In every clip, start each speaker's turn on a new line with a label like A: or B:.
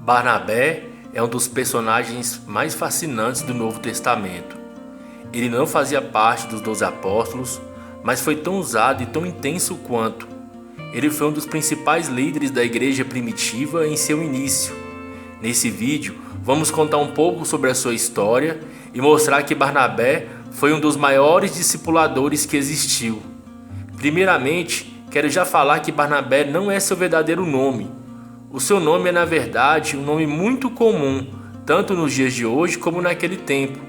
A: Barnabé é um dos personagens mais fascinantes do Novo Testamento. Ele não fazia parte dos 12 apóstolos, mas foi tão usado e tão intenso quanto. Ele foi um dos principais líderes da igreja primitiva em seu início. Nesse vídeo, vamos contar um pouco sobre a sua história e mostrar que Barnabé foi um dos maiores discipuladores que existiu. Primeiramente, quero já falar que Barnabé não é seu verdadeiro nome. O seu nome é, na verdade, um nome muito comum, tanto nos dias de hoje como naquele tempo.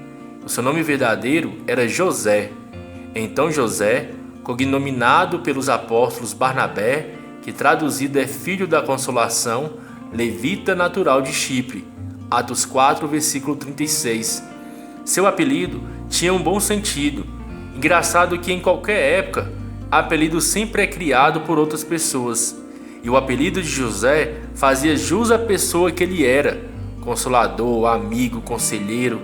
A: O seu nome verdadeiro era José. Então José, cognominado pelos apóstolos Barnabé, que traduzido é filho da consolação, levita natural de Chipre. Atos 4, versículo 36. Seu apelido tinha um bom sentido. Engraçado que em qualquer época, apelido sempre é criado por outras pessoas. E o apelido de José fazia jus à pessoa que ele era: consolador, amigo, conselheiro.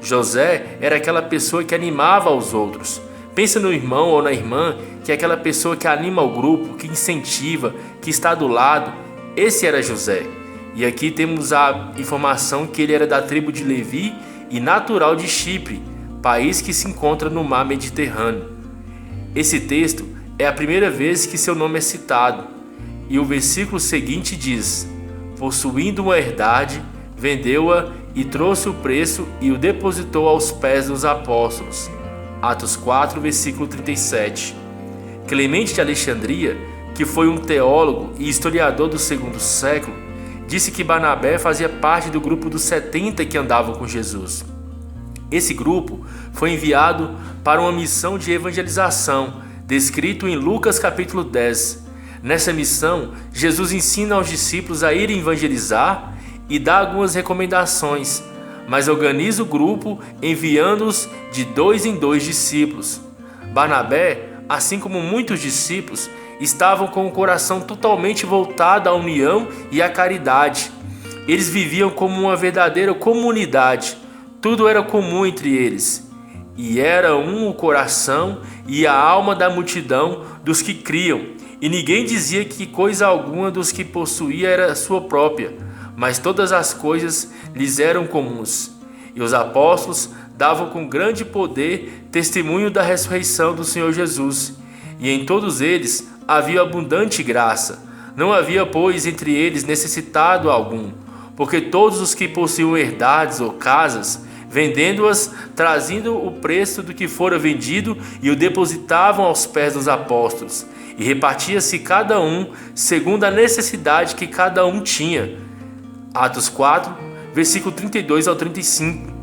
A: José era aquela pessoa que animava os outros. Pensa no irmão ou na irmã, que é aquela pessoa que anima o grupo, que incentiva, que está do lado. Esse era José. E aqui temos a informação que ele era da tribo de Levi e natural de Chipre, país que se encontra no mar Mediterrâneo. Esse texto é a primeira vez que seu nome é citado. E o versículo seguinte diz: possuindo uma herdade, vendeu-a e trouxe o preço e o depositou aos pés dos apóstolos. Atos 4, versículo 37. Clemente de Alexandria, que foi um teólogo e historiador do segundo século, disse que Barnabé fazia parte do grupo dos 70 que andavam com Jesus. Esse grupo foi enviado para uma missão de evangelização, descrito em Lucas capítulo 10. Nessa missão, Jesus ensina aos discípulos a irem evangelizar e dá algumas recomendações, mas organiza o grupo enviando-os de 2 em 2 discípulos. Barnabé, assim como muitos discípulos, estavam com o coração totalmente voltado à união e à caridade. Eles viviam como uma verdadeira comunidade, tudo era comum entre eles. E era um o coração e a alma da multidão dos que criam. E ninguém dizia que coisa alguma dos que possuía era sua própria, mas todas as coisas lhes eram comuns. E os apóstolos davam com grande poder testemunho da ressurreição do Senhor Jesus. E em todos eles havia abundante graça. Não havia, pois, entre eles necessitado algum, porque todos os que possuíam herdades ou casas, vendendo-as, traziam o preço do que fora vendido e o depositavam aos pés dos apóstolos. E repartia-se cada um segundo a necessidade que cada um tinha. Atos 4, versículo 32 ao 35.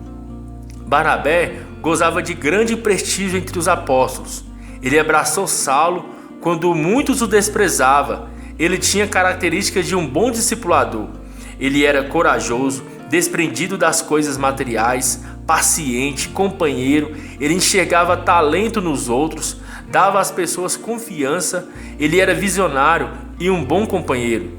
A: Barnabé gozava de grande prestígio entre os apóstolos. Ele abraçou Saulo quando muitos o desprezavam. Ele tinha características de um bom discipulador. Ele era corajoso, desprendido das coisas materiais, paciente, companheiro. Ele enxergava talento nos outros, dava às pessoas confiança. Ele era visionário e um bom companheiro.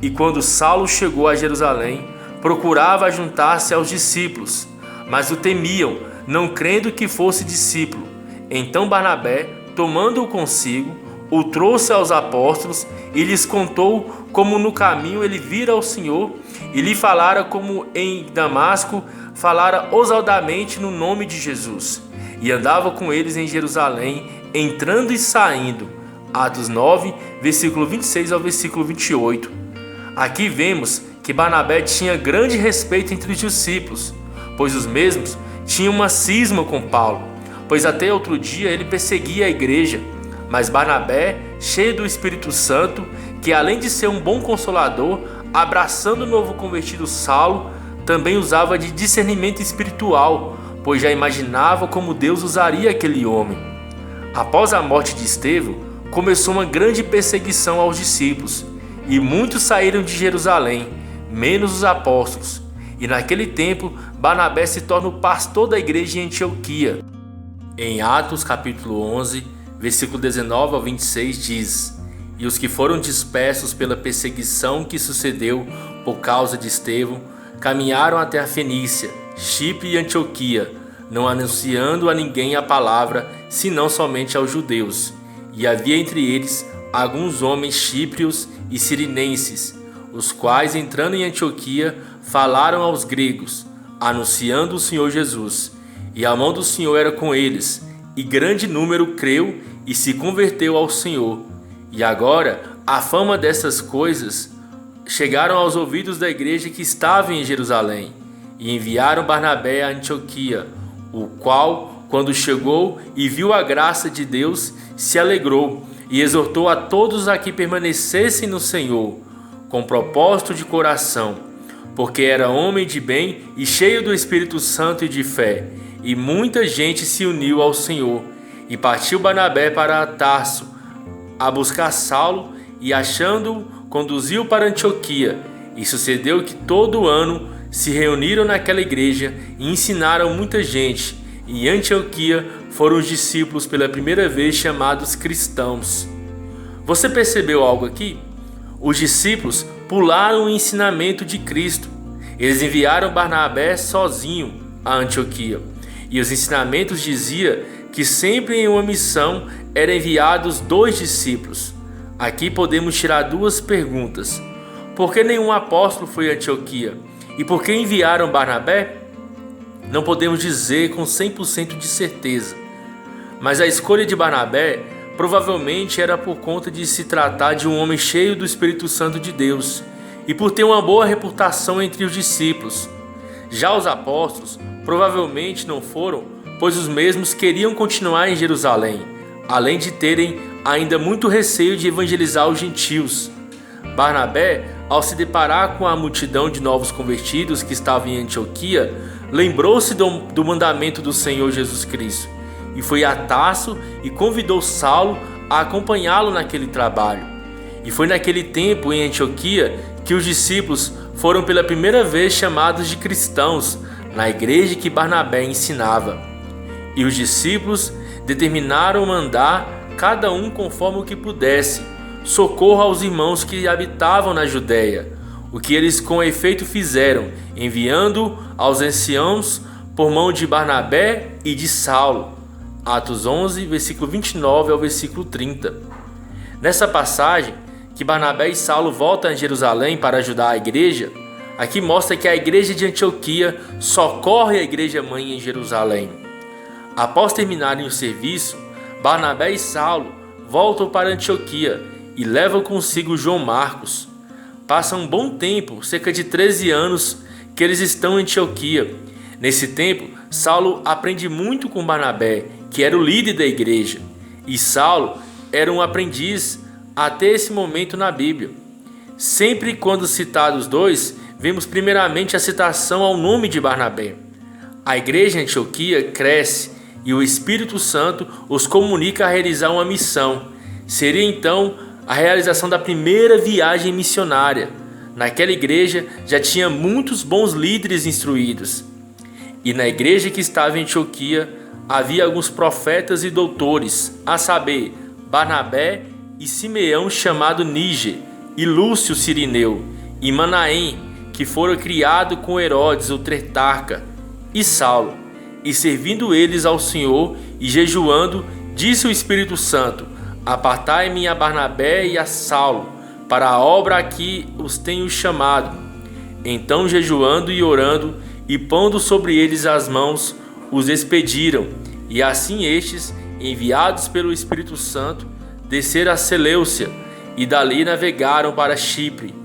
A: E quando Saulo chegou a Jerusalém, procurava juntar-se aos discípulos, mas o temiam, não crendo que fosse discípulo. Então Barnabé, tomando-o consigo, o trouxe aos apóstolos e lhes contou como no caminho ele vira ao Senhor e lhe falara como em Damasco falara ousadamente no nome de Jesus. E andava com eles em Jerusalém, entrando e saindo. Atos 9, versículo 26 ao versículo 28. Aqui vemos que Barnabé tinha grande respeito entre os discípulos, pois os mesmos tinham uma cisma com Paulo, pois até outro dia ele perseguia a igreja. Mas Barnabé, cheio do Espírito Santo, que além de ser um bom consolador, abraçando o novo convertido Saulo, também usava de discernimento espiritual, pois já imaginava como Deus usaria aquele homem. Após a morte de Estevão, começou uma grande perseguição aos discípulos, e muitos saíram de Jerusalém, menos os apóstolos. E naquele tempo, Barnabé se torna o pastor da igreja em Antioquia. Em Atos capítulo 11, versículo 19 ao 26 diz: e os que foram dispersos pela perseguição que sucedeu por causa de Estevão, caminharam até a Fenícia, Chipre e Antioquia, não anunciando a ninguém a palavra, senão somente aos judeus. E havia entre eles alguns homens chíprios e cirenenses, os quais, entrando em Antioquia, falaram aos gregos, anunciando o Senhor Jesus. E a mão do Senhor era com eles, e grande número creu e se converteu ao Senhor. E agora a fama dessas coisas chegaram aos ouvidos da igreja que estava em Jerusalém, e enviaram Barnabé a Antioquia, o qual, quando chegou e viu a graça de Deus, se alegrou e exortou a todos a que permanecessem no Senhor, com propósito de coração, porque era homem de bem e cheio do Espírito Santo e de fé, e muita gente se uniu ao Senhor. E partiu Barnabé para Tarso a buscar Saulo, e achando-o, conduziu para Antioquia. E sucedeu que todo ano se reuniram naquela igreja e ensinaram muita gente. E em Antioquia foram os discípulos pela primeira vez chamados cristãos. Você percebeu algo aqui? Os discípulos pularam o ensinamento de Cristo. Eles enviaram Barnabé sozinho a Antioquia. E os ensinamentos diziam que sempre em uma missão eram enviados 2 discípulos. Aqui podemos tirar 2 perguntas. Por que nenhum apóstolo foi a Antioquia? E por que enviaram Barnabé? Não podemos dizer com 100% de certeza. Mas a escolha de Barnabé provavelmente era por conta de se tratar de um homem cheio do Espírito Santo de Deus e por ter uma boa reputação entre os discípulos. Já os apóstolos provavelmente não foram, pois os mesmos queriam continuar em Jerusalém, além de terem ainda muito receio de evangelizar os gentios. Barnabé, ao se deparar com a multidão de novos convertidos que estavam em Antioquia, lembrou-se do mandamento do Senhor Jesus Cristo e foi a Tarso e convidou Saulo a acompanhá-lo naquele trabalho. E foi naquele tempo em Antioquia que os discípulos foram pela primeira vez chamados de cristãos na igreja que Barnabé ensinava. E os discípulos determinaram mandar, cada um conforme o que pudesse, socorro aos irmãos que habitavam na Judéia, o que eles com efeito fizeram, enviando aos anciãos por mão de Barnabé e de Saulo. Atos 11, versículo 29 ao versículo 30. Nessa passagem, que Barnabé e Saulo voltam a Jerusalém para ajudar a igreja, aqui mostra que a igreja de Antioquia socorre a igreja mãe em Jerusalém. Após terminarem o serviço, Barnabé e Saulo voltam para Antioquia e levam consigo João Marcos. Passa um bom tempo, cerca de 13 anos, que eles estão em Antioquia. Nesse tempo, Saulo aprende muito com Barnabé, que era o líder da igreja, e Saulo era um aprendiz até esse momento na Bíblia. Sempre quando citados os dois, vemos primeiramente a citação ao nome de Barnabé. A igreja em Antioquia cresce e o Espírito Santo os comunica a realizar uma missão. Seria então a realização da primeira viagem missionária. Naquela igreja já tinha muitos bons líderes instruídos. E na igreja que estava em Antioquia havia alguns profetas e doutores, a saber, Barnabé e Simeão chamado Níger, e Lúcio Cirineu, e Manaém, que foram criados com Herodes o Tetrarca, e Saulo. E servindo eles ao Senhor e jejuando, disse o Espírito Santo: Apartai-me a Barnabé e a Saulo, para a obra a que os tenho chamado. Então, jejuando e orando, e pondo sobre eles as mãos, os expediram. E assim estes, enviados pelo Espírito Santo, desceram a Seleucia, e dali navegaram para Chipre.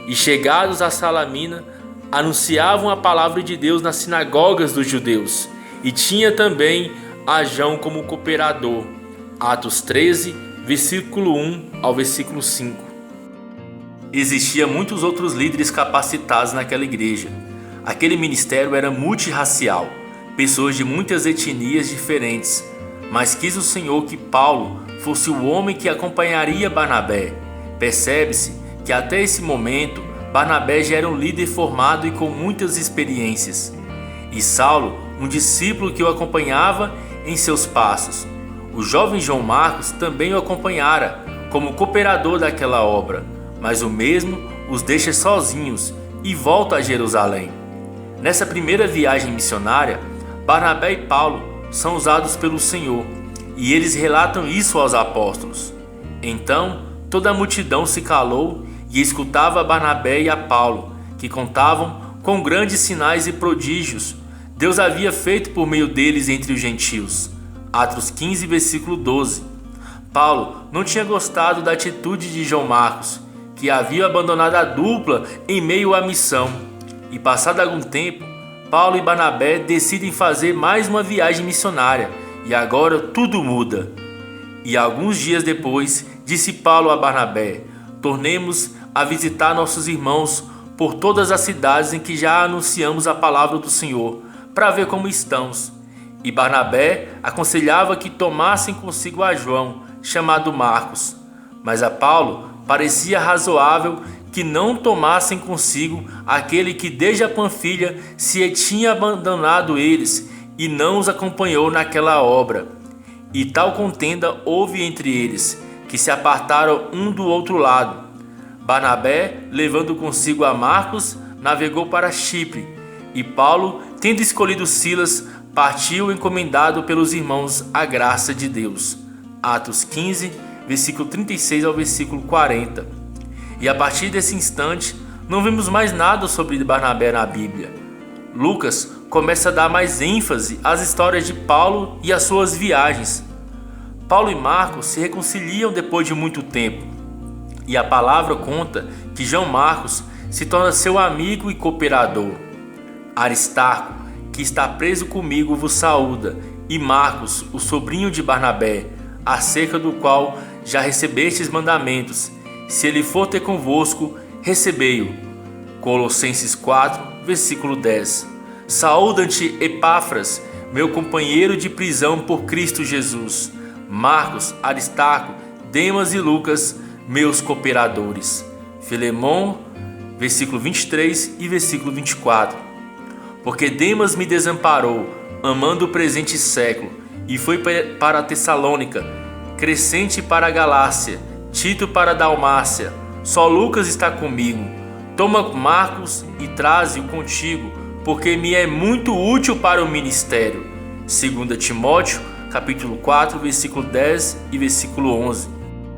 A: E chegados a Salamina, anunciavam a palavra de Deus nas sinagogas dos judeus. E tinha também a João como cooperador. Atos 13, versículo 1 ao versículo 5. Existiam muitos outros líderes capacitados naquela igreja. Aquele ministério era multirracial, pessoas de muitas etnias diferentes, mas quis o Senhor que Paulo fosse o homem que acompanharia Barnabé. Percebe-se que até esse momento Barnabé já era um líder formado e com muitas experiências, e Saulo, um discípulo que o acompanhava em seus passos. O jovem João Marcos também o acompanhara como cooperador daquela obra, mas o mesmo os deixa sozinhos e volta a Jerusalém. Nessa primeira viagem missionária, Barnabé e Paulo são usados pelo Senhor, e eles relatam isso aos apóstolos. Então toda a multidão se calou e escutava a Barnabé e a Paulo, que contavam com grandes sinais e prodígios Deus havia feito por meio deles entre os gentios. Atos 15, versículo 12. Paulo não tinha gostado da atitude de João Marcos, que havia abandonado a dupla em meio à missão. E passado algum tempo, Paulo e Barnabé decidem fazer mais uma viagem missionária, e agora tudo muda. E alguns dias depois, disse Paulo a Barnabé: tornemos a visitar nossos irmãos por todas as cidades em que já anunciamos a palavra do Senhor, para ver como estamos. E Barnabé aconselhava que tomassem consigo a João, chamado Marcos. Mas a Paulo parecia razoável que não tomassem consigo aquele que desde a Panfilha se tinha abandonado eles e não os acompanhou naquela obra. E tal contenda houve entre eles, que se apartaram um do outro lado. Barnabé, levando consigo a Marcos, navegou para Chipre, e Paulo, tendo escolhido Silas, partiu encomendado pelos irmãos à graça de Deus. Atos 15, versículo 36 ao versículo 40. E a partir desse instante, não vemos mais nada sobre Barnabé na Bíblia. Lucas começa a dar mais ênfase às histórias de Paulo e às suas viagens. Paulo e Marcos se reconciliam depois de muito tempo, e a palavra conta que João Marcos se torna seu amigo e cooperador. Aristarco, que está preso comigo, vos saúda, e Marcos, o sobrinho de Barnabé, acerca do qual já recebestes mandamentos. Se ele for ter convosco, recebei-o. Colossenses 4, versículo 10. Saúda-te Epáfras, meu companheiro de prisão por Cristo Jesus. Marcos, Aristarco, Demas e Lucas, meus cooperadores. Filemão, versículo 23 e versículo 24. Porque Demas me desamparou, amando o presente século, e foi para a Tessalônica, Crescente para a Galácia, Tito para a Dalmácia. Só Lucas está comigo. Toma Marcos e traze-o contigo, porque me é muito útil para o ministério. 2 Timóteo, capítulo 4, versículo 10 e versículo 11.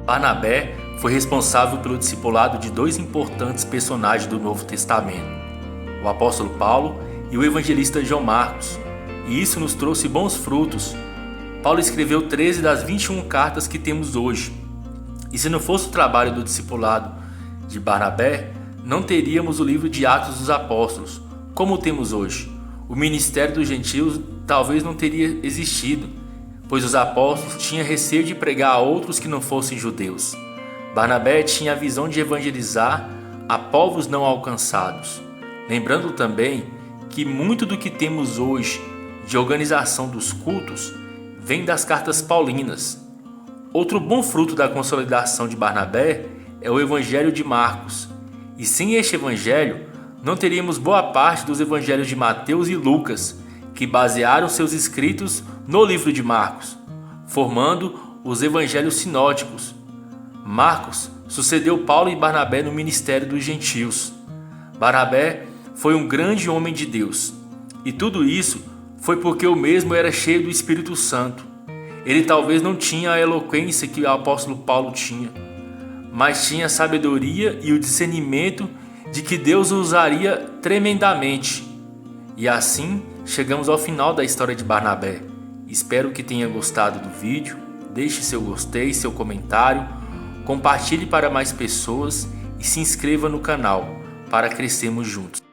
A: Barnabé foi responsável pelo discipulado de dois importantes personagens do Novo Testamento, o apóstolo Paulo e o evangelista João Marcos, e isso nos trouxe bons frutos. Paulo escreveu 13 das 21 cartas que temos hoje, e se não fosse o trabalho do discipulado de Barnabé, não teríamos o livro de Atos dos Apóstolos, como temos hoje. O ministério dos gentios talvez não teria existido, pois os apóstolos tinham receio de pregar a outros que não fossem judeus. Barnabé tinha a visão de evangelizar a povos não alcançados. Lembrando também que muito do que temos hoje de organização dos cultos vem das cartas paulinas. Outro bom fruto da consolidação de Barnabé é o Evangelho de Marcos. E sem este evangelho, não teríamos boa parte dos evangelhos de Mateus e Lucas, que basearam seus escritos no livro de Marcos, formando os evangelhos sinóticos. Marcos sucedeu Paulo e Barnabé no ministério dos gentios. Barnabé foi um grande homem de Deus, e tudo isso foi porque o mesmo era cheio do Espírito Santo. Ele talvez não tinha a eloquência que o apóstolo Paulo tinha, mas tinha a sabedoria e o discernimento de que Deus o usaria tremendamente. E assim chegamos ao final da história de Barnabé. Espero que tenha gostado do vídeo. Deixe seu gostei, seu comentário, compartilhe para mais pessoas e se inscreva no canal para crescermos juntos.